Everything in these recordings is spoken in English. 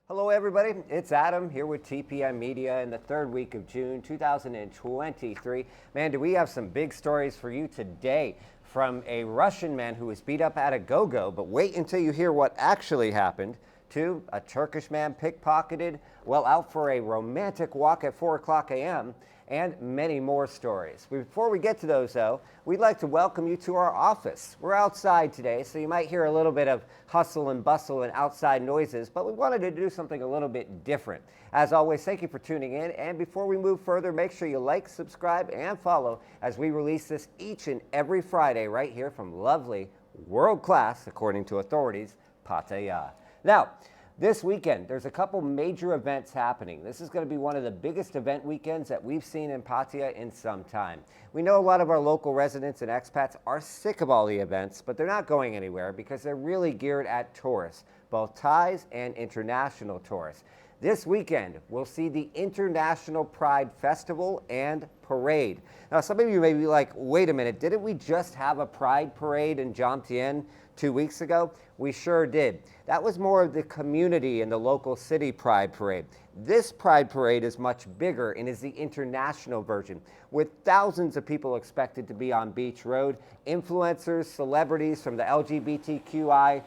Hello everybody, it's Adam here with TPM Media in the third week of June 2023. Man, do we have some big stories for you today, from a Russian man who was beat up at a go-go, but wait until you hear what actually happened, to a Turkish man pickpocketed while out for a romantic walk at 4 o'clock a.m., and many more stories. Before we get to those though, we'd like to welcome you to our office. We're outside today, so you might hear a little bit of hustle and bustle and outside noises, but we wanted to do something a little bit different. As always, thank you for tuning in, and before we move further, make sure you like, subscribe, and follow as we release this each and every Friday right here from lovely, world-class, according to authorities, Pattaya. Now, this weekend, there's a couple major events happening. This is going to be one of the biggest event weekends that we've seen in Pattaya in some time. We know a lot of our local residents and expats are sick of all the events, but they're not going anywhere because they're really geared at tourists, both Thais and international tourists. This weekend, we'll see the International Pride Festival and Parade. Now, some of you may be like, wait a minute, didn't we just have a Pride Parade in Jomtien 2 weeks ago? We sure did. That was more of the community and the local city Pride Parade. This Pride Parade is much bigger and is the international version, with thousands of people expected to be on Beach Road. Influencers, celebrities from the LGBTQI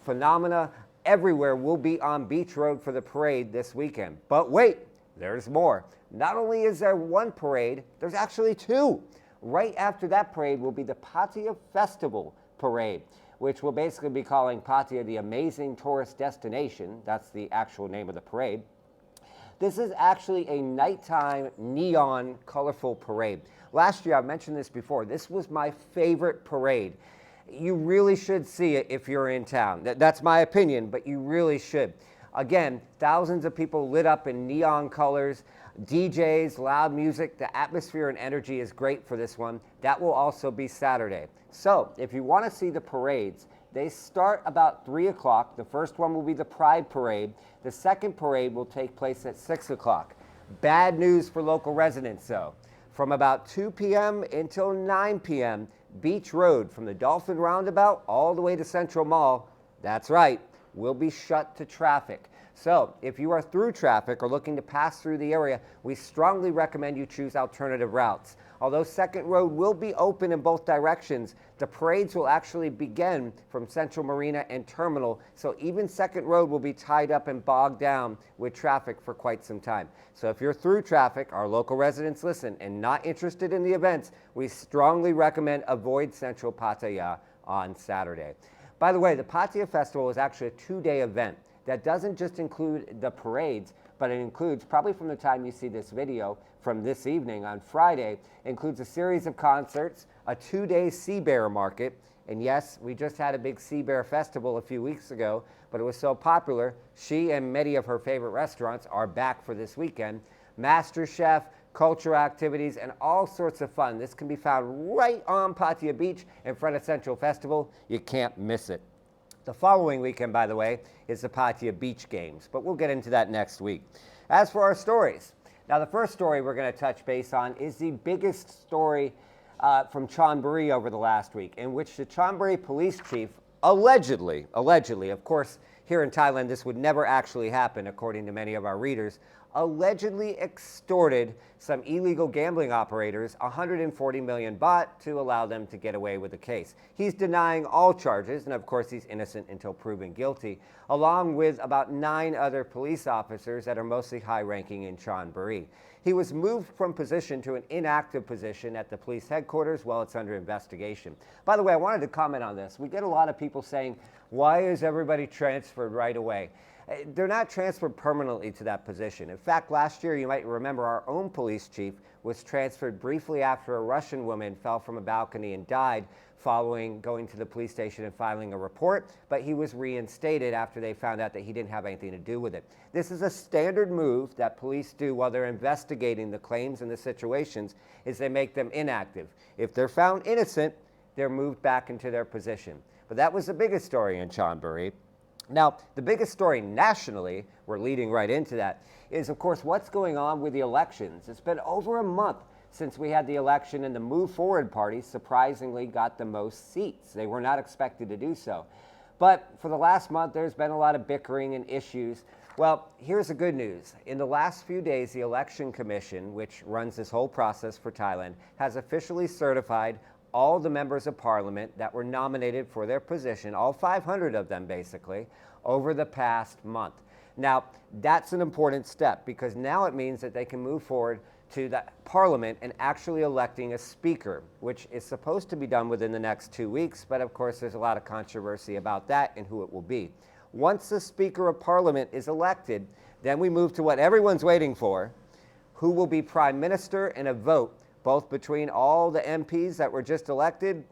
phenomena everywhere will be on Beach Road for the parade this weekend. But wait, there's more. Not only is there one parade, there's actually two. Right after that parade will be the Pattaya Festival Parade, which will basically be calling Pattaya the amazing tourist destination. That's the actual name of the parade. This is actually a nighttime, neon, colorful parade. Last year, I mentioned this before, this was my favorite parade. You really should see it if you're in town. That's my opinion, but you really should. Again, thousands of people lit up in neon colors, DJs, loud music. The atmosphere and energy is great for this one. That will also be Saturday. So if you want to see the parades, they start about 3 o'clock. The first one will be the Pride Parade. The second parade will take place at 6 o'clock. Bad news for local residents though. From about 2 p.m. until 9 p.m., Beach Road from the Dolphin Roundabout all the way to Central Mall, that's right, will be shut to traffic. So if you are through traffic or looking to pass through the area, we strongly recommend you choose alternative routes. Although Second Road will be open in both directions, the parades will actually begin from Central Marina and Terminal, so even Second Road will be tied up and bogged down with traffic for quite some time. So if you're through traffic, our local residents listen, and not interested in the events, we strongly recommend avoid Central Pattaya on Saturday. By the way, the Pattaya Festival is actually a 2-day event that doesn't just include the parades, but it includes, probably from the time you see this video, from this evening on Friday, includes a series of concerts, a 2-day sea bear market, and yes, we just had a big sea bear festival a few weeks ago, but it was so popular, she and many of her favorite restaurants are back for this weekend. Master Chef, cultural activities, and all sorts of fun. This can be found right on Pattaya Beach in front of Central Festival. You can't miss it. The following weekend, by the way, is the Pattaya Beach Games, but we'll get into that next week. As for our stories, now the first story we're going to touch base on is the biggest story from Chonburi over the last week, in which the Chonburi police chief allegedly, of course, here in Thailand this would never actually happen according to many of our readers, allegedly extorted some illegal gambling operators 140 million baht to allow them to get away with the case. He's denying all charges, and of course he's innocent until proven guilty, along with about 9 other police officers that are mostly high-ranking in Chonburi. He was moved from position to an inactive position at the police headquarters while it's under investigation. By the way, I wanted to comment on this. We get a lot of people saying, why is everybody transferred right away? They're not transferred permanently to that position. In fact, last year, you might remember our own police chief was transferred briefly after a Russian woman fell from a balcony and died following going to the police station and filing a report, but he was reinstated after they found out that he didn't have anything to do with it. This is a standard move that police do while they're investigating the claims and the situations, is they make them inactive. If they're found innocent, they're moved back into their position. But that was the biggest story in Chonburi. Now, the biggest story nationally, we're leading right into that, is of course what's going on with the elections. It's been over a month since we had the election, and the Move Forward Party surprisingly got the most seats. They were not expected to do so. But for the last month, there's been a lot of bickering and issues. Well, here's the good news. In the last few days, the Election Commission, which runs this whole process for Thailand, has officially certified all the members of parliament that were nominated for their position, all 500 of them basically, over the past month. Now, that's an important step because now it means that they can move forward to the parliament and actually electing a speaker, which is supposed to be done within the next 2 weeks, but of course there's a lot of controversy about that and who it will be. Once the Speaker of Parliament is elected, then we move to what everyone's waiting for, who will be Prime Minister, and a vote both between all the MPs that were just elected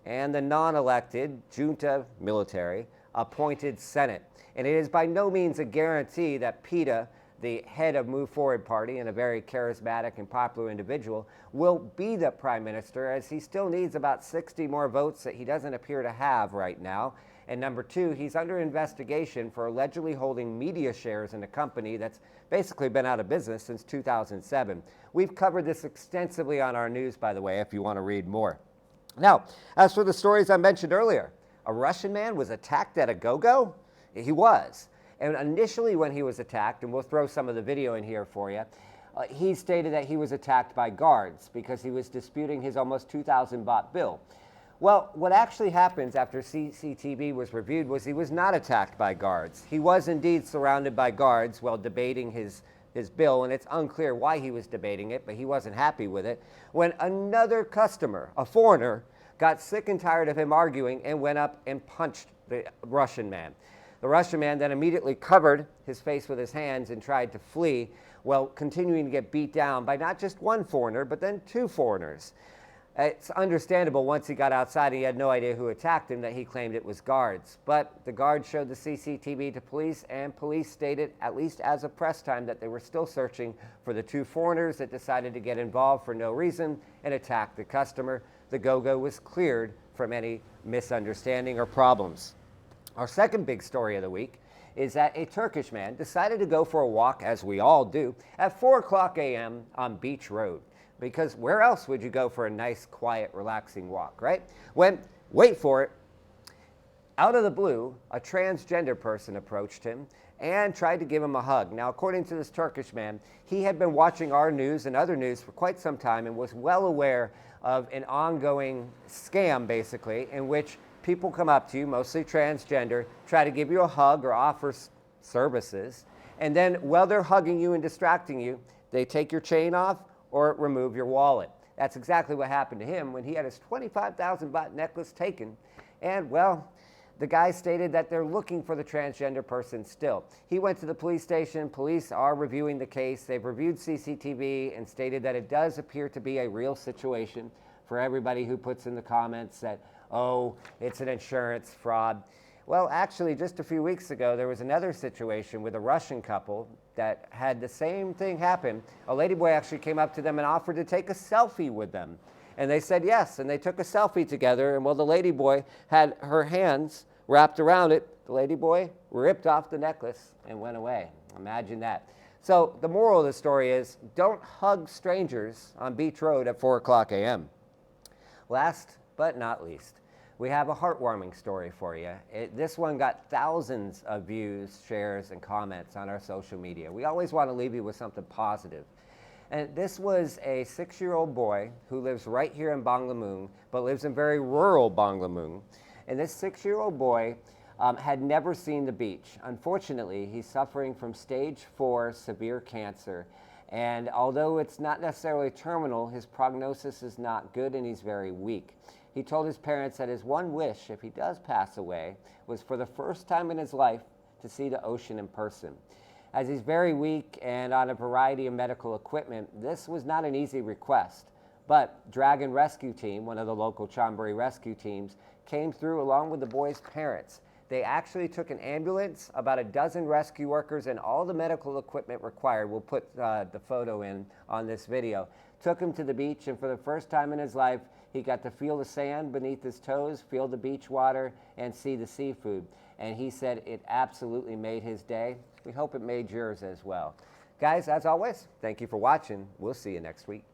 and the non-elected, junta military, appointed Senate. And it is by no means a guarantee that PETA, the head of Move Forward Party and a very charismatic and popular individual, will be the Prime Minister, as he still needs about 60 more votes that he doesn't appear to have right now. And number two, he's under investigation for allegedly holding media shares in a company that's basically been out of business since 2007. We've covered this extensively on our news, by the way, if you want to read more. Now, as for the stories I mentioned earlier, a Russian man was attacked at a go-go? He was. And initially when he was attacked, and we'll throw some of the video in here for you, he stated that he was attacked by guards because he was disputing his almost 2,000 baht bill. Well, what actually happens after CCTV was reviewed was he was not attacked by guards. He was indeed surrounded by guards while debating his bill, and it's unclear why he was debating it, but he wasn't happy with it, when another customer, a foreigner, got sick and tired of him arguing and went up and punched the Russian man. The Russian man then immediately covered his face with his hands and tried to flee, while continuing to get beat down by not just one foreigner, but then two foreigners. It's understandable once he got outside, he had no idea who attacked him, that he claimed it was guards. But the guards showed the CCTV to police, and police stated, at least as of press time, that they were still searching for the two foreigners that decided to get involved for no reason and attack the customer. The go-go was cleared from any misunderstanding or problems. Our second big story of the week is that a Turkish man decided to go for a walk, as we all do, at 4 o'clock a.m. on Beach Road. Because where else would you go for a nice, quiet, relaxing walk, right? When, wait for it, out of the blue, a transgender person approached him and tried to give him a hug. Now, according to this Turkish man, he had been watching our news and other news for quite some time and was well aware of an ongoing scam, basically, in which people come up to you, mostly transgender, try to give you a hug or offer services, and then while they're hugging you and distracting you, they take your chain off or remove your wallet. That's exactly what happened to him when he had his 25,000 baht necklace taken. And, well, the guy stated that they're looking for the transgender person still. He went to the police station. Police are reviewing the case. They've reviewed CCTV and stated that it does appear to be a real situation. For everybody who puts in the comments that, oh, it's an insurance fraud. Well, actually, just a few weeks ago, there was another situation with a Russian couple that had the same thing happen. A ladyboy actually came up to them and offered to take a selfie with them. And they said yes, and they took a selfie together. And while the ladyboy had her hands wrapped around it, the ladyboy ripped off the necklace and went away. Imagine that. So the moral of the story is, don't hug strangers on Beach Road at 4 o'clock a.m. Last but not least, we have a heartwarming story for you. This one got thousands of views, shares, and comments on our social media. We always want to leave you with something positive. And this was a 6-year-old boy who lives right here in Banglamung, but lives in very rural Banglamung. And this 6-year-old boy had never seen the beach. Unfortunately, he's suffering from stage 4 severe cancer. And although it's not necessarily terminal, his prognosis is not good and he's very weak. He told his parents that his one wish, if he does pass away, was for the first time in his life to see the ocean in person. As he's very weak and on a variety of medical equipment, this was not an easy request. But Dragon Rescue Team, one of the local Chonburi rescue teams, came through along with the boy's parents. They actually took an ambulance, about a dozen rescue workers, and all the medical equipment required. We'll put the photo in on this video. Took him to the beach, and for the first time in his life, he got to feel the sand beneath his toes, feel the beach water, and see the seafood. And he said it absolutely made his day. We hope it made yours as well. Guys, as always, thank you for watching. We'll see you next week.